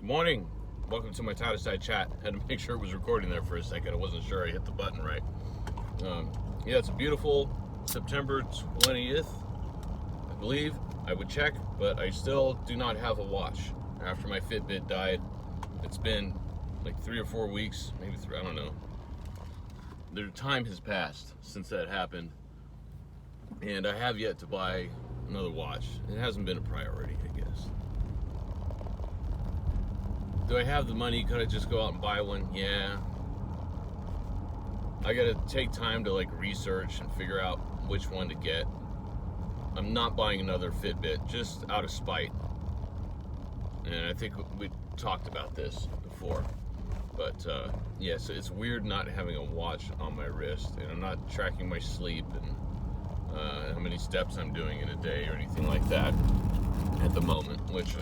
Morning. Welcome to my Tireside chat. Had to make sure it was recording there for a second. I wasn't sure I hit the button right. Yeah, it's a beautiful September 20th, I believe. I would check, but I still do not have a watch. After my Fitbit died, it's been like 3 or 4 weeks, maybe 3, I don't know. The time has passed since that happened, and I have yet to buy another watch. It hasn't been a priority, I guess. Do I have the money? Could I just go out and buy one? Yeah. I gotta take time to research and figure out which one to get. I'm not buying another Fitbit, just out of spite. And I think we talked about this before. But yeah, so it's weird not having a watch on my wrist, and I'm not tracking my sleep and how many steps I'm doing in a day or anything like that at the moment, which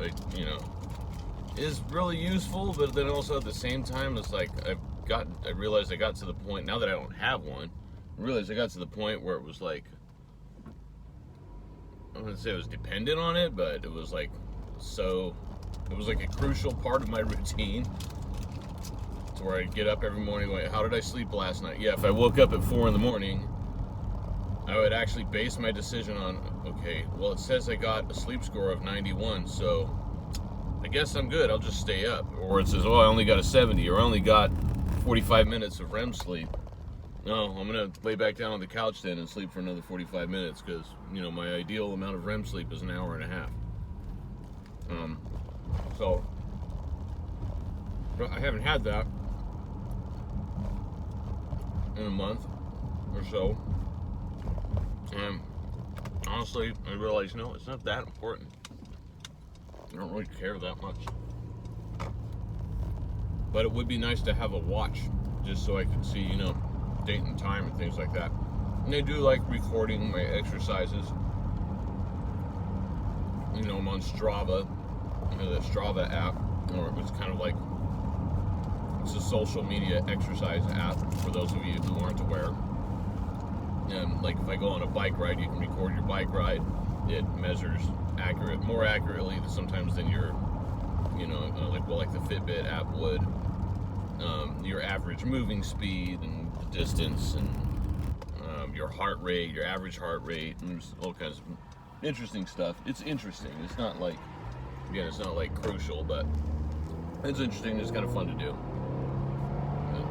is really useful. But then also at the same time, it's like I realized I got to the point, now that I don't have one, I realized I got to the point where it was like, I'm gonna say I was dependent on it, but it was like a crucial part of my routine, to where I'd get up every morning going, how did I sleep last night? Yeah, if I woke up at 4 in the morning, I would actually base my decision on, okay, well, it says I got a sleep score of 91, so I guess I'm good, I'll just stay up. Or it says, oh, I only got a 70, or I only got 45 minutes of REM sleep. No, I'm gonna lay back down on the couch then and sleep for another 45 minutes, because my ideal amount of REM sleep is an hour and a half. So I haven't had that in a month or so, and honestly, I realized, it's not that important. I don't really care that much. But it would be nice to have a watch, just so I could see, date and time and things like that. And I do like recording my exercises. I'm on Strava, the Strava app, or it's kind of like, it's a social media exercise app for those of you who aren't aware. And if I go on a bike ride, you can record your bike ride. It measures more accurately sometimes than your, like the Fitbit app would, your average moving speed and the distance and your heart rate, your average heart rate, and there's all kinds of interesting stuff. It's interesting. It's not crucial, but it's interesting. It's kind of fun to do.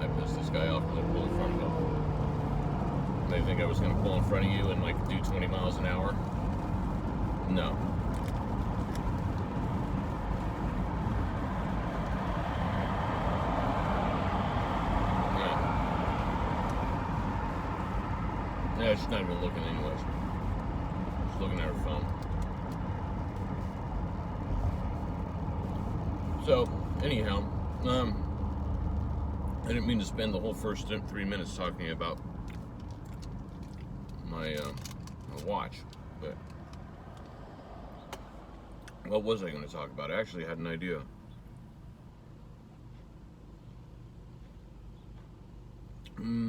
I pissed this guy off because I pulled in front of him. They think I was going to pull in front of you and do 20 miles an hour. No. Yeah, she's not even looking anyways. She's looking at her phone. So, anyhow, I didn't mean to spend the whole first 3 minutes talking about my watch, but what was I going to talk about? I actually had an idea.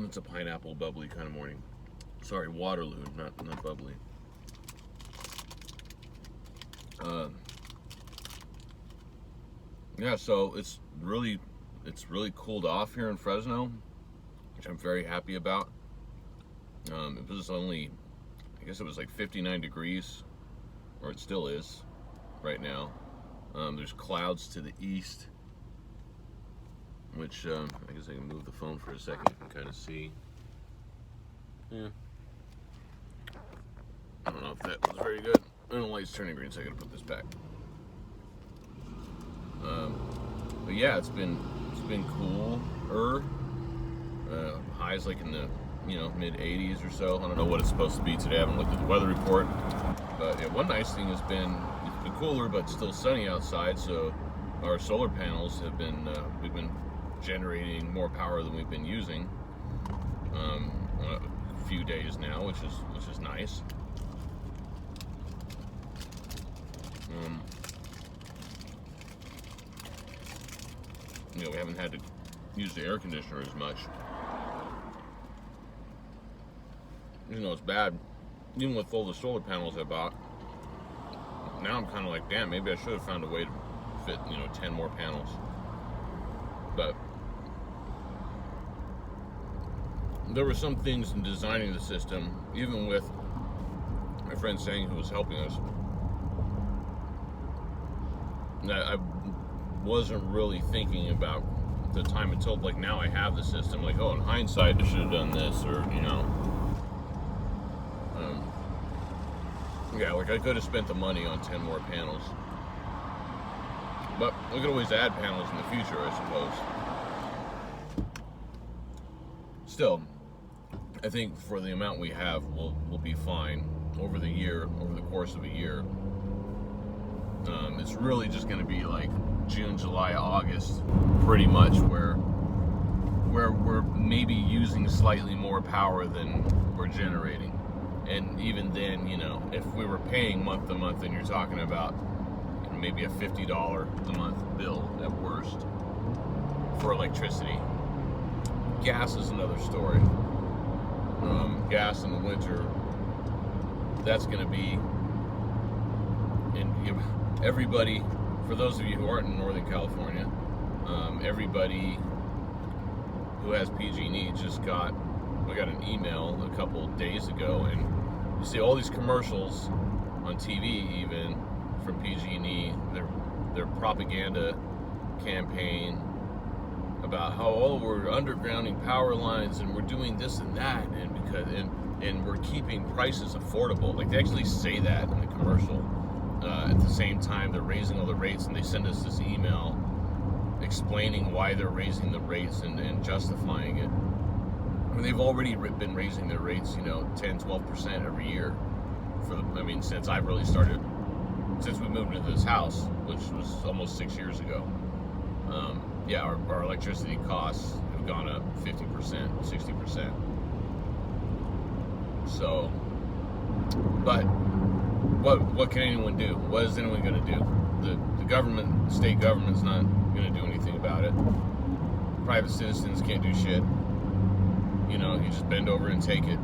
It's a pineapple bubbly kind of morning. Sorry, Waterloo, not bubbly. Yeah, so it's really cooled off here in Fresno, which I'm very happy about. It was only, I guess it was 59 degrees, or it still is right now. There's clouds to the east, which I guess I can move the phone for a second. You can kind of see. Yeah. I don't know if that was very good. And the light's turning green, so I gotta put this back. But yeah, it's been cooler. Highs in the mid 80s or so. I don't know what it's supposed to be today. I haven't looked at the weather report. But yeah, one nice thing has been, it's been cooler but still sunny outside. So our solar panels have been we've been generating more power than we've been using. A few days now, which is nice. We haven't had to use the air conditioner as much. It's bad. Even with all the solar panels I bought, now I'm kind of like, damn, maybe I should have found a way to fit, 10 more panels. But there were some things in designing the system, even with my friend Sang, who was helping us, that I wasn't really thinking about the time until, like, now I have the system. Like, oh, in hindsight, I should have done this, or, yeah, like, I could have spent the money on 10 more panels. But we could always add panels in the future, I suppose. Still, I think for the amount we have, we'll be fine over the course of a year. It's really just going to be like June, July, August, pretty much, where we're maybe using slightly more power than we're generating. And even then, if we were paying month to month, then you're talking about maybe a $50 a month bill at worst for electricity. Gas is another story. Gas in the winter, that's going to be, and everybody, for those of you who aren't in Northern California, everybody who has PG&E we got an email a couple days ago, and you see all these commercials on TV, even from PG&E, their propaganda campaign about how, we're undergrounding power lines and we're doing this and that, and we're keeping prices affordable. Like, they actually say that in the commercial. At the same time, they're raising all the rates, and they send us this email explaining why they're raising the rates and justifying it. I mean, they've already been raising their rates, 10-12% every year since I've really started, since we moved into this house, which was almost 6 years ago. Our electricity costs have gone up 50%, 60%. So, but what can anyone do? What is anyone going to do? The government, state government's not going to do anything about it. Private citizens can't do shit. You just bend over and take it.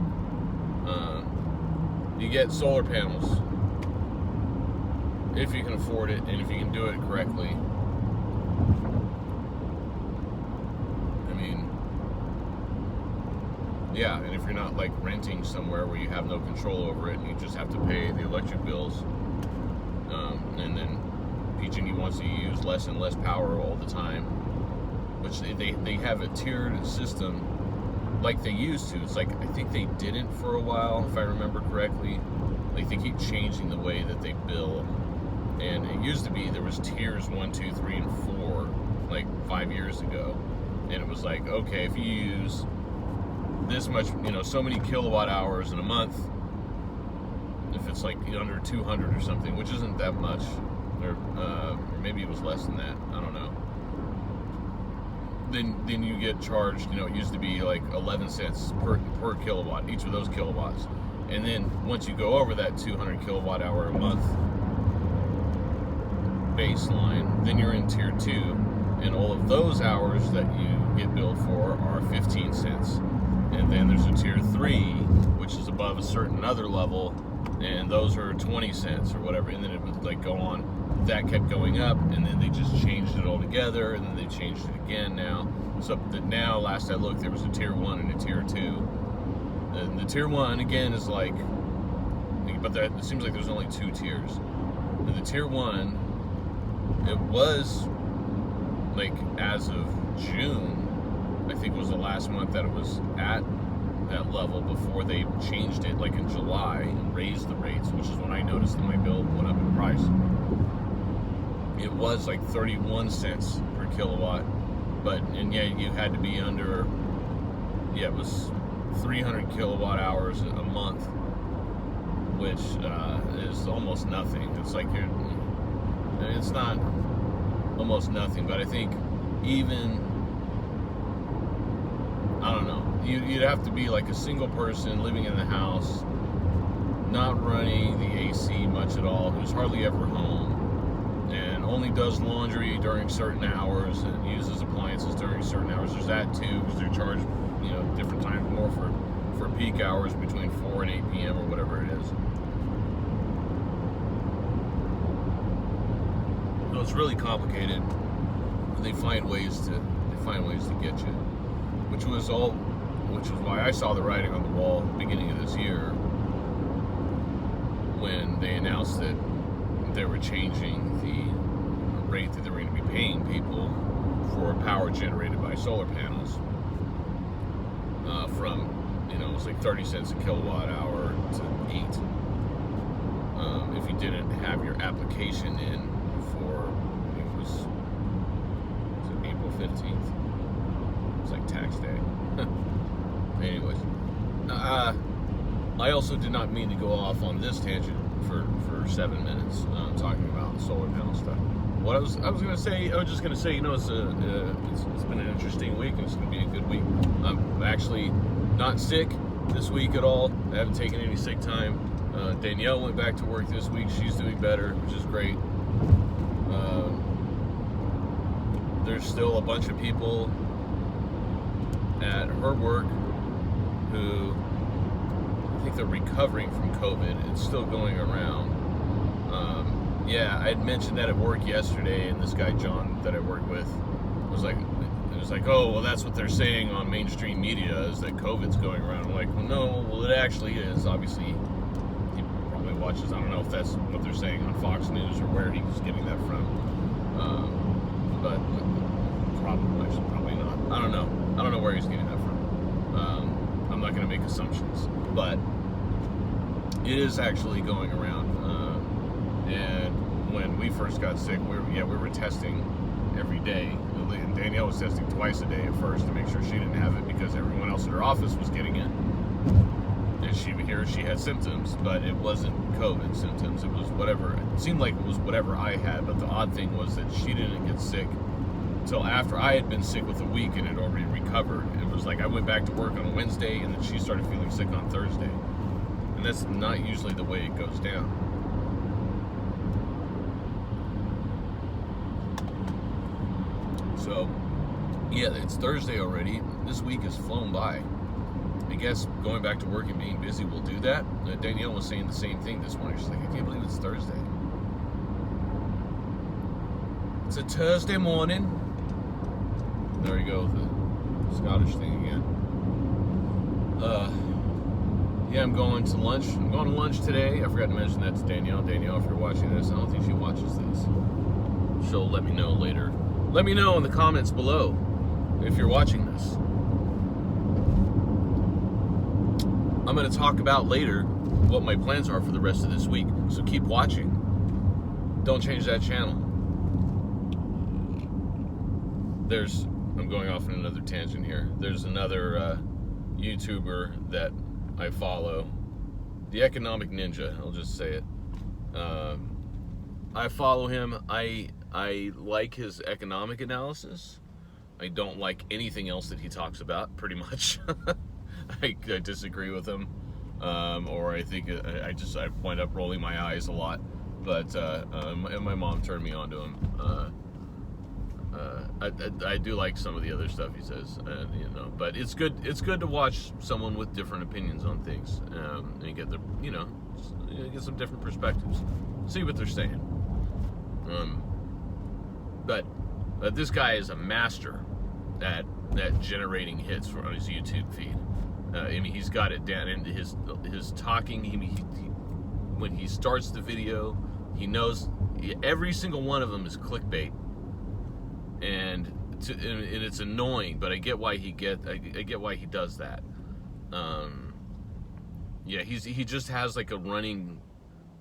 You get solar panels if you can afford it, and if you can do it correctly. Yeah, and if you're not like renting somewhere where you have no control over it and you just have to pay the electric bills, and then PG&E wants you to use less and less power all the time, which they have a tiered system like they used to. It's like, I think they didn't for a while, if I remember correctly. Like, they keep changing the way that they bill, and it used to be there was tiers 1, 2, 3, and 4 like 5 years ago, and it was like, okay, if you use this much, so many kilowatt hours in a month, if it's like under 200 or something, which isn't that much, or maybe it was less than that, I don't know, then you get charged, it used to be like 11 cents per kilowatt, each of those kilowatts. And then once you go over that 200 kilowatt hour a month baseline, then you're in tier 2, and all of those hours that you get billed for are 15 cents. And then there's a tier 3, which is above a certain other level, and those are 20 cents or whatever. And then it would like go on. That kept going up, and then they just changed it all together, and then they changed it again now. So that now, last I looked, there was a tier 1 and a tier 2. And the tier 1 again is like, but it seems like there's only 2 tiers. And the tier 1, it was like, as of June, I think it was the last month that it was at that level before they changed it, like in July, and raised the rates, which is when I noticed that my bill went up in price. It was like 31 cents per kilowatt, and you had to be under, it was 300 kilowatt hours a month, which is almost nothing. It's like it's not almost nothing, but I think even, I don't know, you'd have to be like a single person living in the house, not running the AC much at all, who's hardly ever home, and only does laundry during certain hours and uses appliances during certain hours. There's that too, because they're charged, different times more for peak hours between 4 and 8 p.m. or whatever it is. So it's really complicated. They find ways to get you, which was why I saw the writing on the wall at the beginning of this year when they announced that they were changing the rate that they were going to be paying people for power generated by solar panels from, it was like 30 cents a kilowatt hour to 8. If you didn't have your application in for, I think it was April 15th. It's like tax day. Anyways, I also did not mean to go off on this tangent for 7 minutes talking about solar panel stuff. What I was just gonna say, it's been an interesting week, and it's gonna be a good week. I'm actually not sick this week at all. I haven't taken any sick time. Danielle went back to work this week. She's doing better, which is great. There's still a bunch of people at her work who I think they're recovering from COVID. It's still going around. Yeah, I had mentioned that at work yesterday, and this guy John that I work with was like, oh, well, that's what they're saying on mainstream media, is that COVID's going around. I'm like, well, no, well, it actually is. Obviously, he probably watches. I don't know if that's what they're saying on Fox News or where he was getting that from. But probably not. I don't know where he's getting that from. I'm not going to make assumptions, but it is actually going around. And when we first got sick, we were testing every day. And Danielle was testing twice a day at first to make sure she didn't have it, because everyone else in her office was getting it. And she had symptoms, but it wasn't COVID symptoms. It was whatever. It seemed like it was whatever I had, but the odd thing was that she didn't get sick until after I had been sick with a week and had already recovered. It was like I went back to work on Wednesday, and then she started feeling sick on Thursday. And that's not usually the way it goes down. So, yeah, it's Thursday already. This week has flown by. I guess going back to work and being busy will do that. Danielle was saying the same thing this morning. She's like, I can't believe it's Thursday. It's a Thursday morning. There you go, the Scottish thing again. Yeah, I'm going to lunch. I'm going to lunch today. I forgot to mention that to Danielle. Danielle, if you're watching this, I don't think she watches this. She'll let me know later. Let me know in the comments below if you're watching this. I'm going to talk about later what my plans are for the rest of this week, so keep watching. Don't change that channel. I'm going off on another tangent here. There's another YouTuber that I follow, the Economic Ninja, I'll just say it. I follow him. I like his economic analysis. I don't like anything else that he talks about, pretty much. I disagree with him, or I think I wind up rolling my eyes a lot. But and my mom turned me on to him. I do like some of the other stuff he says, but it's good to watch someone with different opinions on things, and get get some different perspectives, see what they're saying. But this guy is a master at generating hits on his YouTube feed. He's got it down into his talking. When he starts the video, he knows every single one of them is clickbait, and it's annoying. But I get why he does that. He just has like a running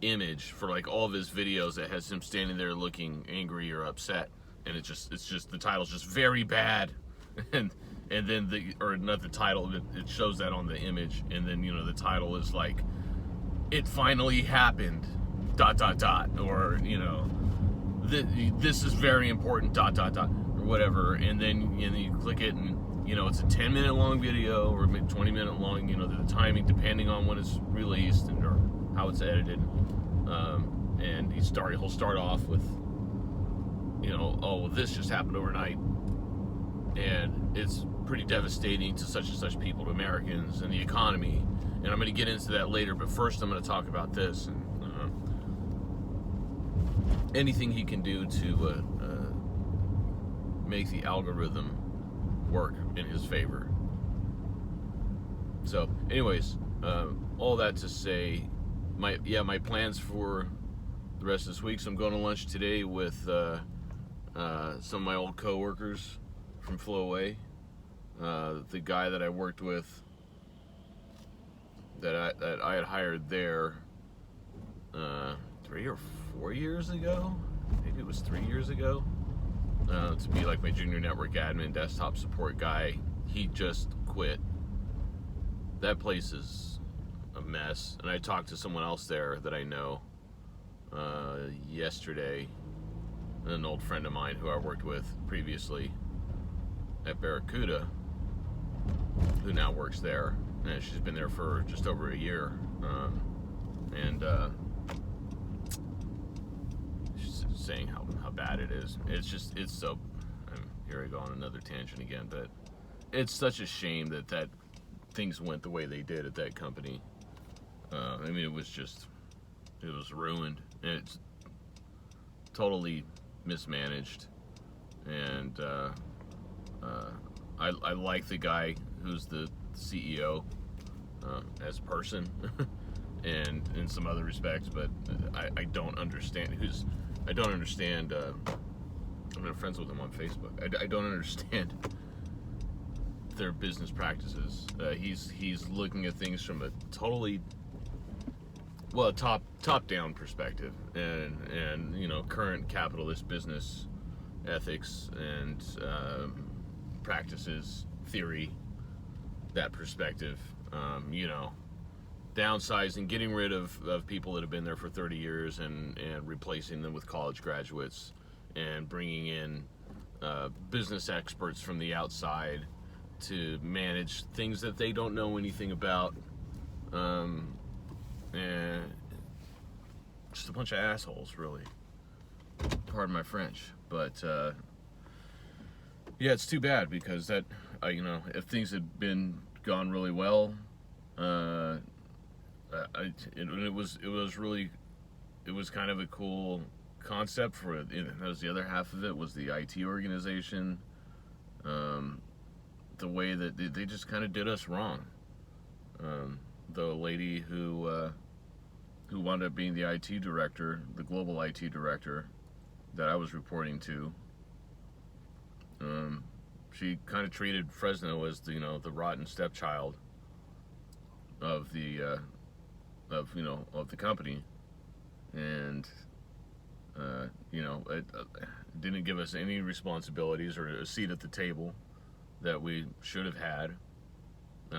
image for like all of his videos that has him standing there looking angry or upset, and it's just the title's just very bad, and then the title, it shows that on the image, and then the title is like, it finally happened ... or this is very important ... or whatever, and then you click it, and it's a 10-minute long video or 20-minute long, the timing depending on when it's released or how it's edited. And he'll start off with, oh, this just happened overnight, and it's pretty devastating to such and such people, to Americans and the economy. And I'm going to get into that later, but first I'm going to talk about this. anything he can do to make the algorithm work in his favor. So, anyways, all that to say, my plans for the rest of this week. So I'm going to lunch today with some of my old coworkers from Flowway. The guy that I worked with, that I had hired there 3 or 4 years ago, maybe it was 3 years ago, to be like my junior network admin, desktop support guy. He just quit. That place is a mess. And I talked to someone else there that I know yesterday, an old friend of mine who I worked with previously at Barracuda, who now works there, and she's been there for just over a year, and she's saying how bad it is. It's so, here I go on another tangent again, but it's such a shame that things went the way they did at that company. I mean, it was ruined. It's totally mismanaged, and I like the guy who's the CEO as a person, and in some other respects, but I don't understand I'm friends with him on Facebook. I don't understand their business practices. He's looking at things from a totally, well, top down perspective, and current capitalist business ethics and practices, theory, that perspective. Downsizing, getting rid of people that have been there for 30 years and replacing them with college graduates, and bringing in business experts from the outside to manage things that they don't know anything about, and just a bunch of assholes, really. Pardon my French, but yeah, it's too bad, because that if things had gone really well, it was kind of a cool concept for it. That was the other half of it, was the IT organization. The way that they just kind of did us wrong. The lady who wound up being the IT director, the global IT director that I was reporting to, she kind of treated Fresno as the rotten stepchild of the company, and it didn't give us any responsibilities or a seat at the table that we should have had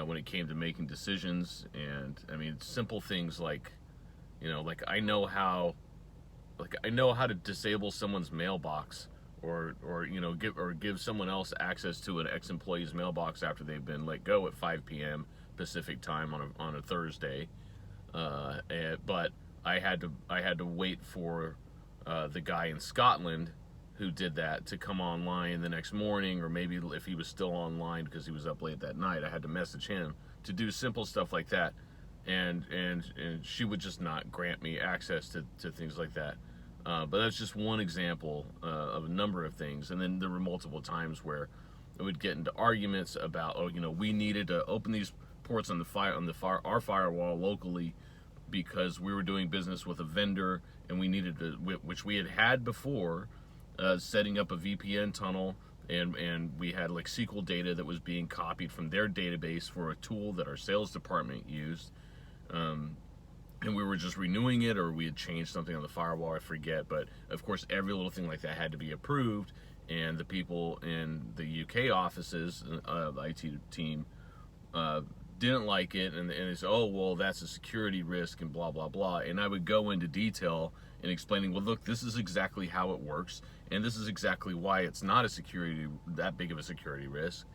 when it came to making decisions. And I mean, simple things like I know how to disable someone's mailbox, or give someone else access to an ex-employee's mailbox after they've been let go at 5 p.m. Pacific time on a Thursday. But I had to wait for the guy in Scotland who did that to come online the next morning, or maybe if he was still online because he was up late that night, I had to message him to do simple stuff like that, and she would just not grant me access to things like that. But that's just one example of a number of things. And then there were multiple times where it would get into arguments about, we needed to open these ports on our firewall locally because we were doing business with a vendor, and we needed to, which we had before, setting up a VPN tunnel, and we had like SQL data that was being copied from their database for a tool that our sales department used, and we were just renewing it, or we had changed something on the firewall, I forget. But of course, every little thing like that had to be approved, and the people in the UK offices, the IT team, didn't like it, and they said, oh, well, that's a security risk, and blah, blah, blah. And I would go into detail in explaining, well, look, this is exactly how it works, and this is exactly why it's not that big of a security risk.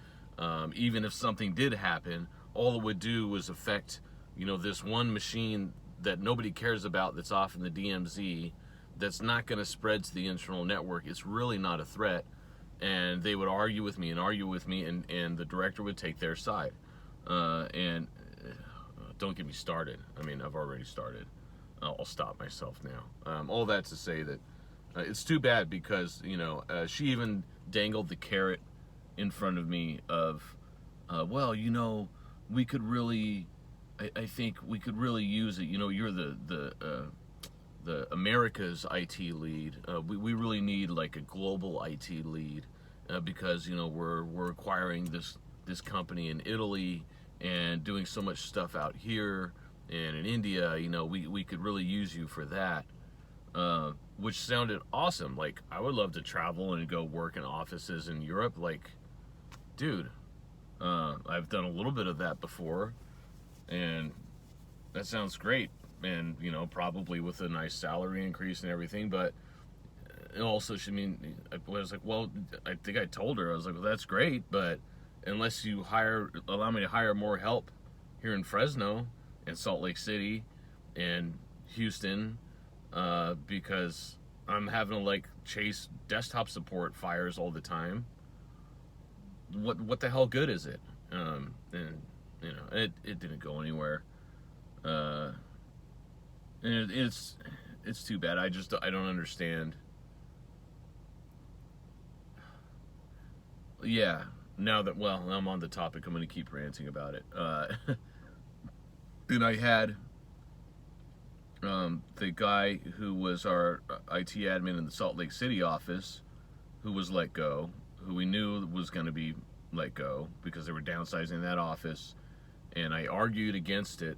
Even if something did happen, all it would do was affect, this one machine that nobody cares about that's off in the DMZ, that's not going to spread to the internal network. It's really not a threat. And they would argue with me, and the director would take their side. And don't get me started. I mean, I've already started. I'll stop myself now. All that to say that It's too bad because she even dangled the carrot in front of me of, well, we could really, I think we could really use it. You're the America's IT lead. We really need like a global IT lead because we're acquiring this company in Italy and doing so much stuff out here and in India. We could really use you for that. Which sounded awesome. Like, I would love to travel and go work in offices in Europe. Like, dude, I've done a little bit of that before, and that sounds great. And probably with a nice salary increase and everything. But it also should mean, I was like, well, I think I told her, I was like, well, that's great, but unless you allow me to hire more help here in Fresno and Salt Lake City and Houston, because I'm having to like chase desktop support fires all the time. What the hell good is it? And it didn't go anywhere. And it's too bad. I don't understand. Yeah. Now that I'm on the topic, I'm going to keep ranting about it. And I had the guy who was our IT admin in the Salt Lake City office, who was let go, who we knew was going to be let go because they were downsizing that office, and I argued against it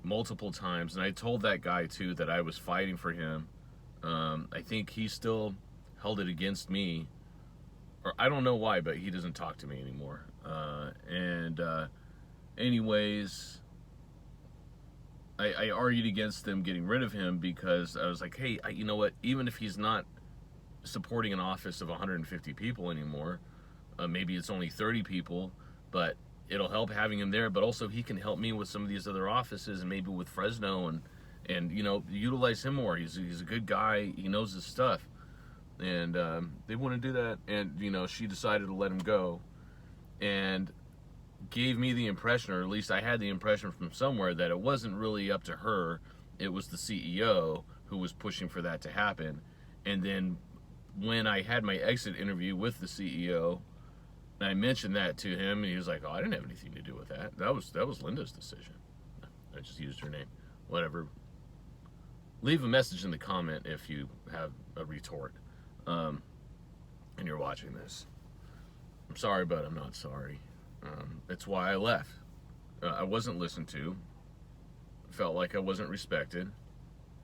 multiple times, and I told that guy too that I was fighting for him. I think he still held it against me, or I don't know why, but he doesn't talk to me anymore. Anyways, I argued against them getting rid of him because I was like, hey, you know what? Even if he's not supporting an office of 150 people anymore, maybe it's only 30 people, but it'll help having him there. But also, he can help me with some of these other offices and maybe with Fresno and utilize him more. He's a good guy. He knows his stuff, and they want to do that. And she decided to let him go, and gave me the impression, or at least I had the impression from somewhere, that it wasn't really up to her. It was the CEO who was pushing for that to happen. And then when I had my exit interview with the CEO, and I mentioned that to him, and he was like, oh, I didn't have anything to do with that. That was Linda's decision. I just used her name. Whatever. Leave a message in the comment if you have a retort, and you're watching this. I'm sorry, but I'm not sorry. That's why I left. I wasn't listened to. Felt like I wasn't respected,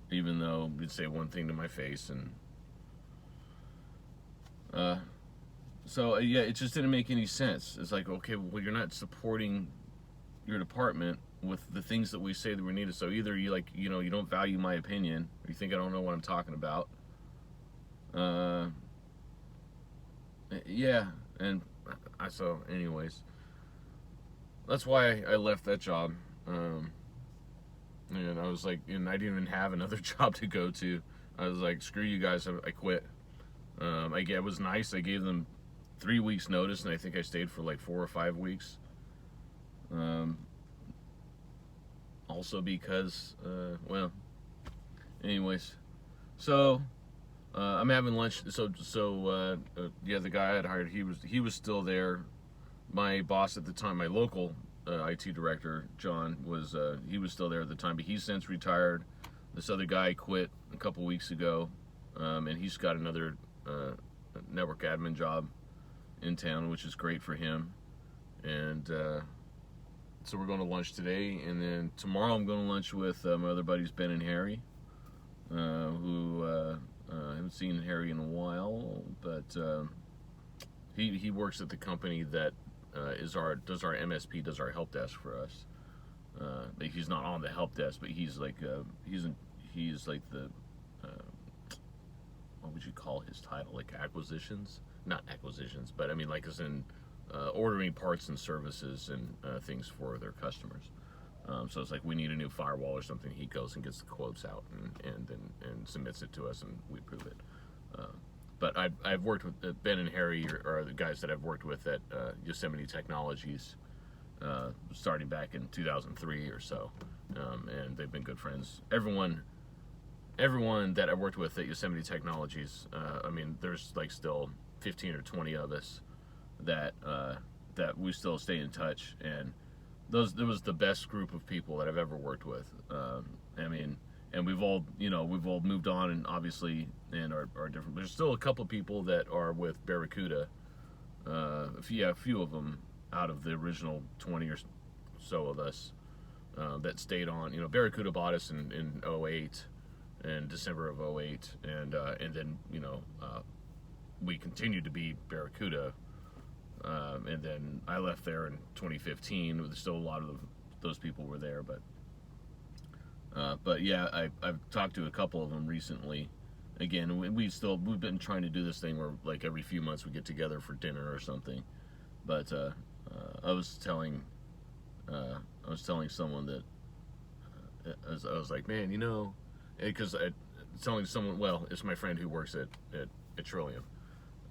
even though you'd say one thing to my face. And yeah, it just didn't make any sense. It's like, okay, well, you're not supporting your department with the things that we say that we needed. So either you you don't value my opinion, or you think I don't know what I'm talking about. Yeah, and so anyways, that's why I left that job. And I was like, and I didn't even have another job to go to. I was like, screw you guys, I quit. It was nice. I gave them 3 weeks notice, and I think I stayed for like 4 or 5 weeks. Also because, anyways, so I'm having lunch. Yeah, the guy I had hired, he was still there. My boss at the time, my local IT director, John, he was still there at the time, but he's since retired. This other guy quit a couple weeks ago, and he's got another network admin job in town, which is great for him. And so we're going to lunch today, and then tomorrow I'm going to lunch with my other buddies Ben and Harry, who I haven't seen Harry in a while, but he works at the company that does our MSP, does our help desk for us. He's not on the help desk, but he's like the what would you call his title? Like acquisitions? Not acquisitions, but I mean like as in ordering parts and services and things for their customers. So it's like we need a new firewall or something. He goes and gets the quotes out and submits it to us, and we approve it. But I've worked with Ben and Harry are the guys that I've worked with at Yosemite Technologies, starting back in 2003 or so, and they've been good friends. Everyone everyone that I worked with at Yosemite Technologies, I mean, there's like still 15 or 20 of us that that we still stay in touch, and it was the best group of people that I've ever worked with. I mean, and we've all moved on, and obviously, and are different. There's still a couple of people that are with Barracuda. A few of them out of the original 20 or so of us that stayed on. You know, Barracuda bought us in '08, in December of '08, and then we continued to be Barracuda. And then I left there in 2015. There's still a lot of those people were there, but yeah, I've talked to a couple of them recently. Again, we've been trying to do this thing where like every few months we get together for dinner or something. But I was telling someone that I was like, man, because telling someone, well, it's my friend who works at Trillium,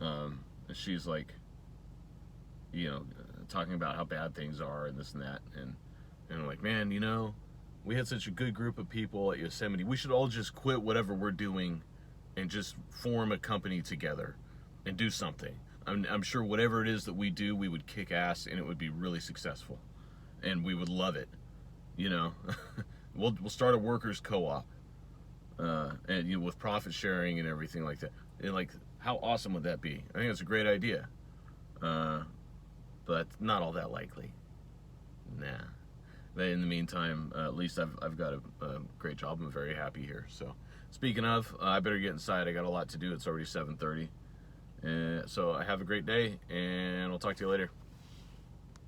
and she's like, talking about how bad things are and this and that, and I'm like, man, we had such a good group of people at Yosemite. We should all just quit whatever we're doing and just form a company together and do something. I'm sure whatever it is that we do, we would kick ass and it would be really successful, and we would love it. We'll start a workers co-op, and with profit sharing and everything like that. And like, how awesome would that be? I think it's a great idea. But not all that likely. Nah. But in the meantime, at least I've got a great job. I'm very happy here. So, speaking of, I better get inside. I got a lot to do. It's already 7:30. So have a great day, and I'll talk to you later.